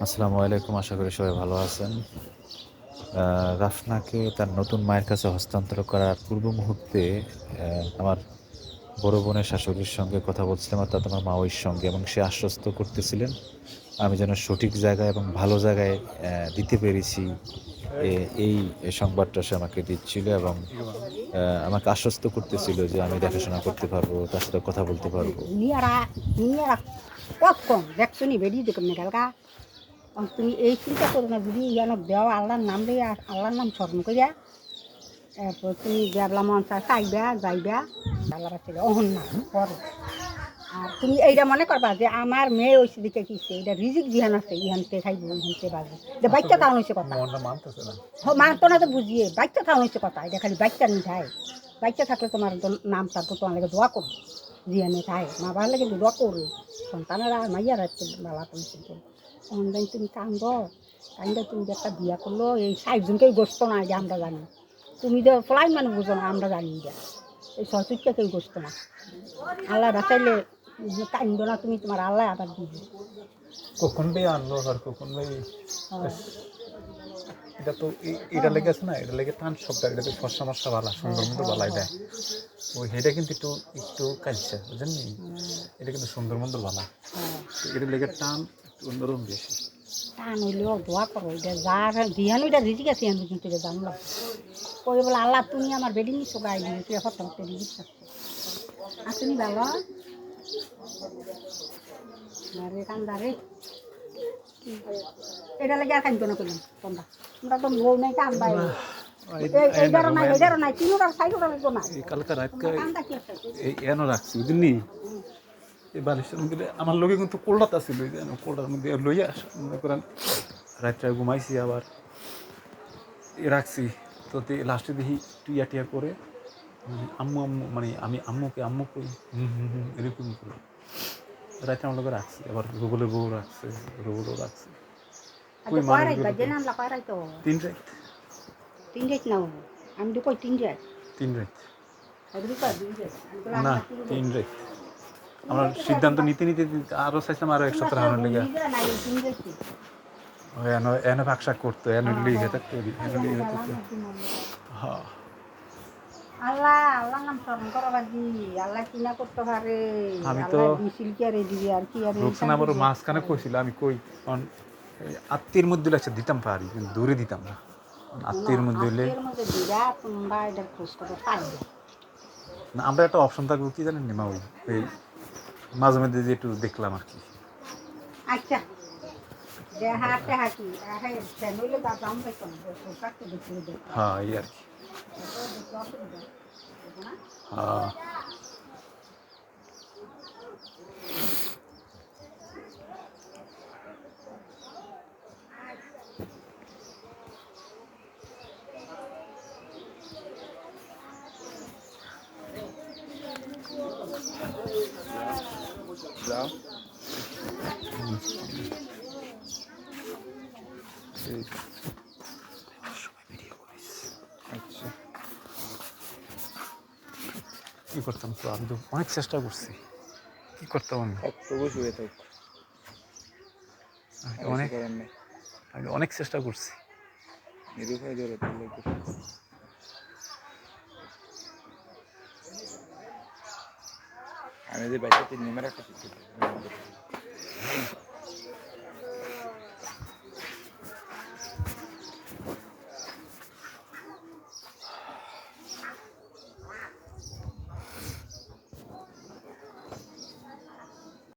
আসসালামু আলাইকুম, আশা করি সবাই ভালো আছেন। রাফনাকে তার নতুন মায়ের কাছে হস্তান্তর করার পূর্ব মুহূর্তে আমার বড় বোনের শাশুড়ির সঙ্গে কথা বলছিলাম, অর্থাৎ আমার মাওইর সঙ্গে, এবং সে আশ্বস্ত করতেছিলেন আমি যেন সঠিক জায়গায় এবং ভালো জায়গায় দিতে পেরেছি। এই সংবাদটা সে আমাকে দিচ্ছিল এবং আমাকে আশ্বস্ত করতেছিল যে আমি দেখাশোনা করতে পারবো, তার সাথে কথা বলতে পারবো। দুনিয়ারা কতক্ষণ দেখছো নি বেরিয়ে দেখুন না কালকা তুমি এই চিন্তা করো না যদি ইয়ানক দেওয়া আল্লাহর নাম দিয়ে আল্লাহর নাম স্মরণ করিয়া এরপর তুমি বেবলা মন চাইবা যাইবা আল্লাহ ছিল অহন না করো। আর তুমি এইটা মনে করবা যে আমার মেয়ে ওই দিকে কিসে এটা রিজিক জিহান আছে ইহানতে খাইব ইহানতে বাজে যে বাচ্চা খাওয়ানো হয়েছে কথা মানতো না তো বুঝিয়ে বাচ্চা খাওয়ানো হয়েছে কথা এটা খালি বাচ্চা নিয়ে যায়। বাচ্চা থাকলে তোমার নাম তারপর তোমার লাগে দোয়া করো জিয়ানে খায় মা বাবার লাগে দোয়া করো সন্তানেরা মাইয়ারা বেলা করছে অনলাইন তুমি কান্দে তুমি যে একটা বিয়া করলো এই ৬০ জনকেই গোস্ত না যে আমরা জানি তুমি তো ফলাই মানে বুঝো না আমরা জানি যে এই সচুরটা কেউ গোস্ত না আল্লাহ বাঁচাইলে কান্দ না তুমি তোমার আল্লাহ আবার দিবে কখন ভাই আনলো আর কখন ভাই এটা তো এটা লেগে আছে না, এটা লেগে টান শব্দ, এটা তো ফর্সা মশা বালা সুন্দর মতো বালাই দেয় ওই এটা কিন্তু একটু একটু কালছে বুঝলেন নি, এটা কিন্তু সুন্দর মতো বালা এটা লেগে টান একটু অন্যরকম বেশি টান হইলেও দোয়া করো এটা যার দিহানো এটা রিজিক আছে আমি কিন্তু এটা জানলাম কই বলে আল্লাহ তুমি আমার বেডিং নিচ্ছ গাইলি তুই হঠাৎ হতে রিজিক থাকছে আসুনি ভালো রে কান্দারে এটা লাগে আর কান্দো না করলাম তোমরা তোমরা তো বউ নাই কান্দা এইটারও নাই এটারও নাই তিনোটার সাইডোটা লাগতো না কালকে রাত কান্দা কি আছে এই এনো রাখছি বুঝলি এই বালিশের মধ্যে আমার লোকে কিন্তু কোল্ডাত আছিল কোল্ডার মধ্যে লইয়া মনে করেন রাত্রে ঘুমাইছি আবার রাখছি তো লাস্টে দেখি টিয়া টিয়া করে আম্মু আম্মু মানে আমি আম্মুকে আম্মু কই এরকম করে রাত্রে আমার লোকে রাখছি, আবার রুবলের বউ রাখছে, রুবলও রাখছে কই কয় রাত বাজে না আমরা কয় রাত তো 3 রাত 3 রাত না আমি তো কই 3 রাত 3 রাত এগুলো কয় 2 রাত না 3 রাত আমরা সিদ্ধান্ত নিতে নিতে আরো চাইছিলাম আরো 1 সপ্তাহ রাখানোর লেগে এনে এনে ভাগশাক করতো এনে লিখে থাকতো এনে লিখে থাকতো হ্যাঁ আল্লাহ আল্লাহ নাম স্মরণ করো বাজি আল্লাহ কি না করতে পারে আমি তো মিছিল কি আরে দিবি আর কি আরে রুকসানা আমার মাঝখানে কইছিল আমি কই কারণ আত্মীয়ের মধ্যে লাগছে দিতাম পারি কিন্তু দূরে দিতাম না, আত্মীয়ের মধ্যে হলে দিরা তোমরা এটার খোঁজ খবর পাইবে না আমরা একটা অপশন থাকবো কি জানেন না ওই এই মাঝে মধ্যে যে একটু দেখলাম আর কি আচ্ছা দেহাতে হাকি হ্যাঁ ফ্যামিলি বা দাম পাইতো না পোশাকটা দেখে দেখ হ্যাঁ এই আর কি হ্যাঁ আচ্ছা কি করতাম তো আমি তো অনেক চেষ্টা করছি, কি করতাম আমি অনেক আমি অনেক চেষ্টা করছি আমি যে বাইকটা 3 নম্বর একটা